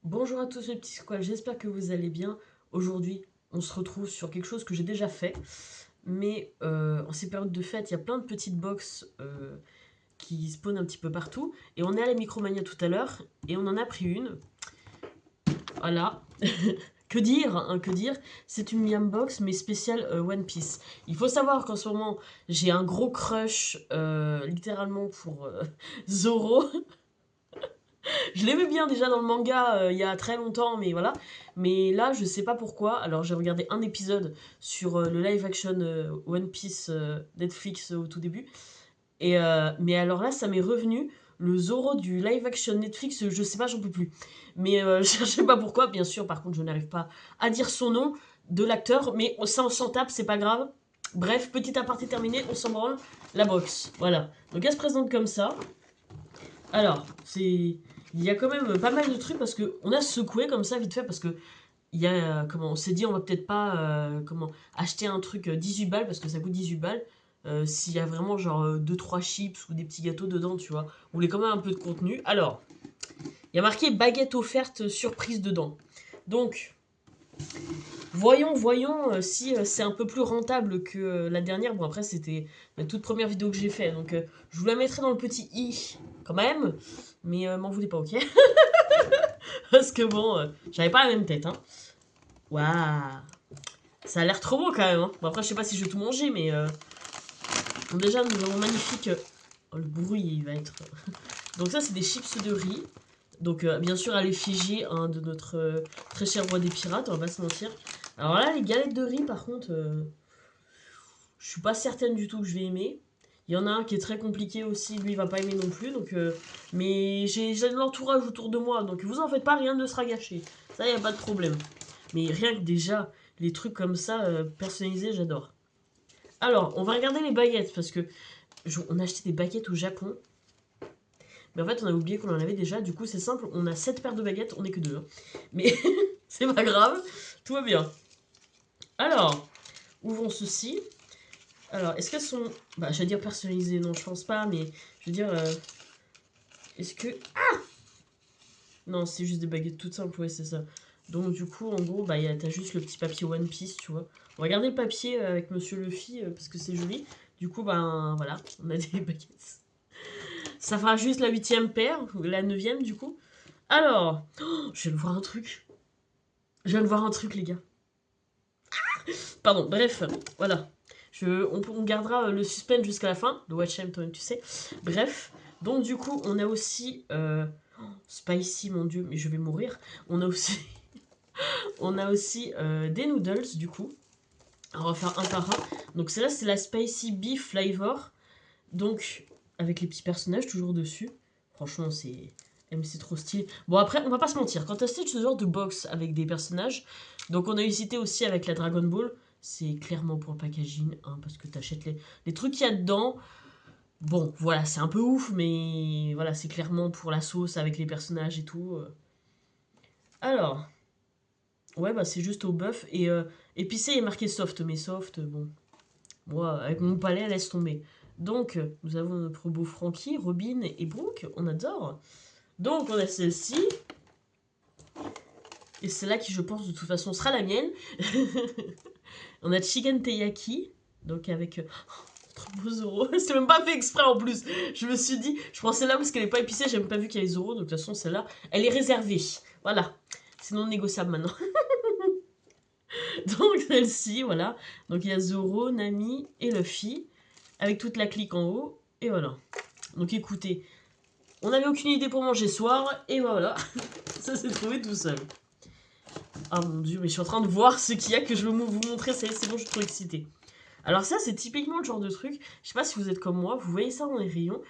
Bonjour à tous les petits squats, j'espère que vous allez bien. Aujourd'hui, on se retrouve sur quelque chose que j'ai déjà fait, mais en ces périodes de fête, il y a plein de petites box qui spawnent un petit peu partout, et on est à la Micromania tout à l'heure, et on en a pris une. Voilà. Que dire, hein, que dire. C'est une Miam Box, mais spéciale One Piece. Il faut savoir qu'en ce moment, j'ai un gros crush, littéralement, pour Zoro. Je l'aimais bien déjà dans le manga il y a très longtemps, mais voilà. Mais là, je sais pas pourquoi. Alors, j'ai regardé un épisode sur le live action One Piece Netflix au tout début. Mais alors là, ça m'est revenu. Le Zoro du live action Netflix, je sais pas, j'en peux plus. Mais je sais pas pourquoi, bien sûr. Par contre, je n'arrive pas à dire son nom de l'acteur. Mais ça, on s'en tape, c'est pas grave. Bref, petit aparté terminé, on s'en branle. La box, voilà. Donc, elle se présente comme ça. Alors, c'est. Il y a quand même pas mal de trucs parce que on a secoué comme ça vite fait parce que il y a comment on s'est dit on va peut-être pas comment acheter un truc 18 balles parce que ça coûte 18 balles s'il y a vraiment genre deux trois chips ou des petits gâteaux dedans, tu vois. On voulait quand même un peu de contenu. Alors, il y a marqué baguette offerte surprise dedans. Donc, voyons si c'est un peu plus rentable que la dernière. Bon, après, c'était la toute première vidéo que j'ai fait. Donc, je vous la mettrai dans le petit i quand même. Mais m'en voulez pas, ok. Parce que bon, j'avais pas la même tête, hein. Waouh. Ça a l'air trop beau quand même, hein. Bon, après, je sais pas si je vais tout manger, mais bon, déjà, nous avons magnifique. Oh, le bruit, il va être. Donc, ça, c'est des chips de riz. Donc, bien sûr, à l'effigie hein, de notre très cher roi des pirates, on va pas se mentir. Alors là, les galettes de riz, par contre, je suis pas certaine du tout que je vais aimer. Il y en a un qui est très compliqué aussi, lui il va pas aimer non plus. Donc, mais j'ai de l'entourage autour de moi, donc vous en faites pas, rien ne sera gâché. Ça, y a pas de problème. Mais rien que déjà, les trucs comme ça, personnalisés, j'adore. Alors, on va regarder les baguettes, parce que on a acheté des baguettes au Japon. Mais en fait, on a oublié qu'on en avait déjà. Du coup, c'est simple, on a 7 paires de baguettes, on est que 2. Hein. Mais c'est pas grave, tout va bien. Alors, ouvrons ceci. Alors, est-ce qu'elles sont. Bah, j'allais dire personnalisées, non, je pense pas, mais je veux dire. Est-ce que. Non, c'est juste des baguettes toutes simples, ouais, c'est ça. Donc, du coup, en gros, bah, t'as juste le petit papier One Piece, tu vois. On va regarder le papier avec Monsieur Luffy parce que c'est joli. Du coup, ben voilà, on a des baguettes. Ça fera juste la huitième paire, la neuvième, du coup. Alors, je viens de voir un truc. Je viens de voir un truc, les gars. Pardon, bref, voilà. On gardera le suspense jusqu'à la fin. Le Watch Time, tu sais. Bref, donc du coup, on a aussi. Spicy, mon dieu, mais je vais mourir. On a aussi, on a aussi des noodles, du coup. On va faire un par un. Donc celle-là, c'est la Spicy Beef Flavor. Donc, avec les petits personnages toujours dessus. Franchement, c'est trop stylé. Bon, après, on va pas se mentir. Quand t'achètes ce genre de box avec des personnages, donc on a hésité aussi avec la Dragon Ball. C'est clairement pour le packaging, hein, parce que t'achètes les trucs qu'il y a dedans. Bon, voilà, c'est un peu ouf, mais voilà, c'est clairement pour la sauce avec les personnages et tout. Alors, ouais, bah c'est juste au bœuf. Et épicé, il est marqué soft, mais soft, bon, moi, avec mon palais, laisse tomber. Donc, nous avons notre beau Frankie, Robin et Brooke, on adore. Donc, on a celle-ci. Et celle-là qui, je pense, de toute façon, sera la mienne. On a Chicken Teiyaki, donc avec notre beau Zoro. C'est même pas fait exprès en plus. Je me suis dit, je prends celle-là parce qu'elle est pas épicée, j'ai même pas vu qu'il y avait Zoro, donc de toute façon, celle-là, elle est réservée. Voilà. C'est non négociable maintenant. Donc, celle-ci, voilà. Donc, il y a Zoro, Nami et Luffy, avec toute la clique en haut. Et voilà. Donc, écoutez, on n'avait aucune idée pour manger ce soir, et voilà. Ça s'est trouvé tout seul. Ah mon dieu, mais je suis en train de voir ce qu'il y a que je veux vous montrer, c'est bon, je suis trop excitée. Alors ça, c'est typiquement le genre de truc, je sais pas si vous êtes comme moi, vous voyez ça dans les rayons,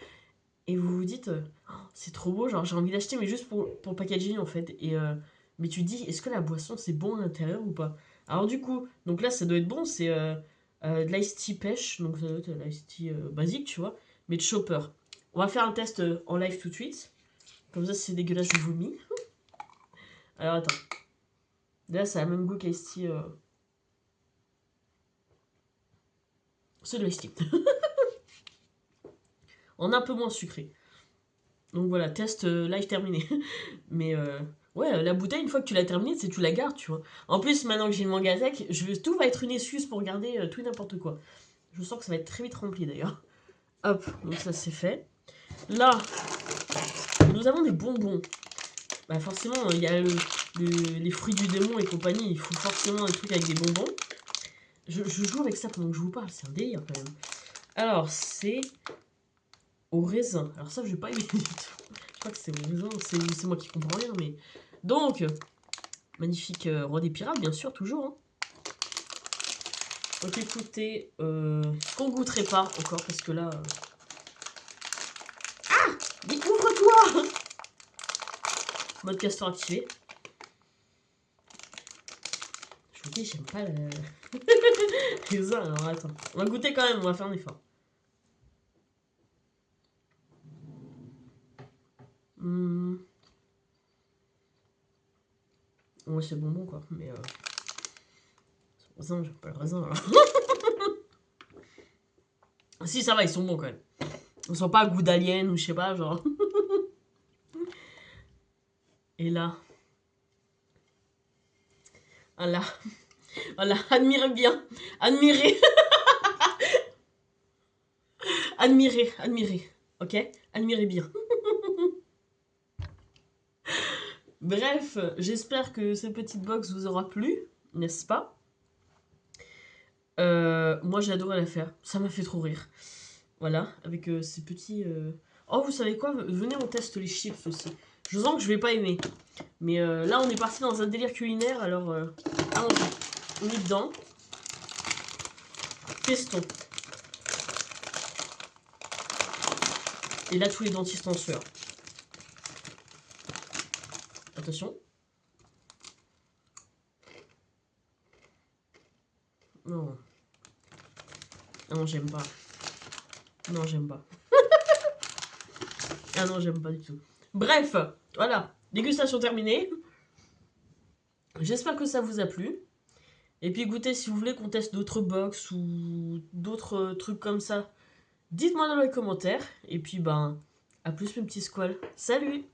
et vous vous dites, oh, c'est trop beau, genre j'ai envie d'acheter, mais juste pour le packaging en fait. Mais tu te dis, est-ce que la boisson c'est bon à l'intérieur ou pas? Alors du coup, donc là ça doit être bon, c'est de l'ice tea pêche, donc ça doit être l'ice tea basique, tu vois, mais de chopper. On va faire un test en live tout de suite, comme ça si c'est dégueulasse je vomis. Alors attends, là ça a le même goût que l'ice tea, c'est de l'ice tea. En un peu moins sucré. Donc voilà, test live terminé. Mais Ouais, la bouteille, une fois que tu l'as terminée, tu la gardes, tu vois. En plus, maintenant que j'ai le Mangasek, tout va être une excuse pour garder tout et n'importe quoi. Je sens que ça va être très vite rempli d'ailleurs. Hop, donc ça c'est fait. Là, nous avons des bonbons. Bah forcément, il y a les fruits du démon et compagnie, il faut forcément un truc avec des bonbons. Je joue avec ça pendant que je vous parle, c'est un délire quand même. Alors, c'est au raisin. Alors ça, je vais pas aimer du tout. Je crois que c'est au raisin, c'est moi qui comprends rien, mais... Donc, magnifique roi des pirates, bien sûr, toujours. Hein. Donc écoutez, ce qu'on goûterait pas encore, parce que là... Ah, découvre-toi. Mode castor activé. Je vous dis, j'aime pas le... raisin, alors attends. On va goûter quand même, on va faire un effort. Ouais, c'est bonbon quoi, mais raisin, j'aime pas le raisin alors. Si, ça va, ils sont bons quand même. Ils sont pas à goût d'alien ou je sais pas, genre. Et là. Voilà. Voilà, admirez bien. Admirez. Admirez, admirez. Ok? Admirez bien. Bref, j'espère que cette petite box vous aura plu, n'est-ce pas? Moi j'ai adoré la faire, ça m'a fait trop rire. Voilà, avec ces petits... Oh, vous savez quoi? Venez, on teste les chips aussi. Je sens que je vais pas aimer. Mais là, on est parti dans un délire culinaire, alors allons-y. On est dedans. Testons. Et là, tous les dentistes en sueur. Attention. Non. Ah non, j'aime pas. Non, j'aime pas. Ah non, j'aime pas du tout. Bref, voilà. Dégustation terminée. J'espère que ça vous a plu. Et puis écoutez, si vous voulez qu'on teste d'autres box ou d'autres trucs comme ça, dites-moi dans les commentaires. Et puis ben, à plus mes petits squales. Salut!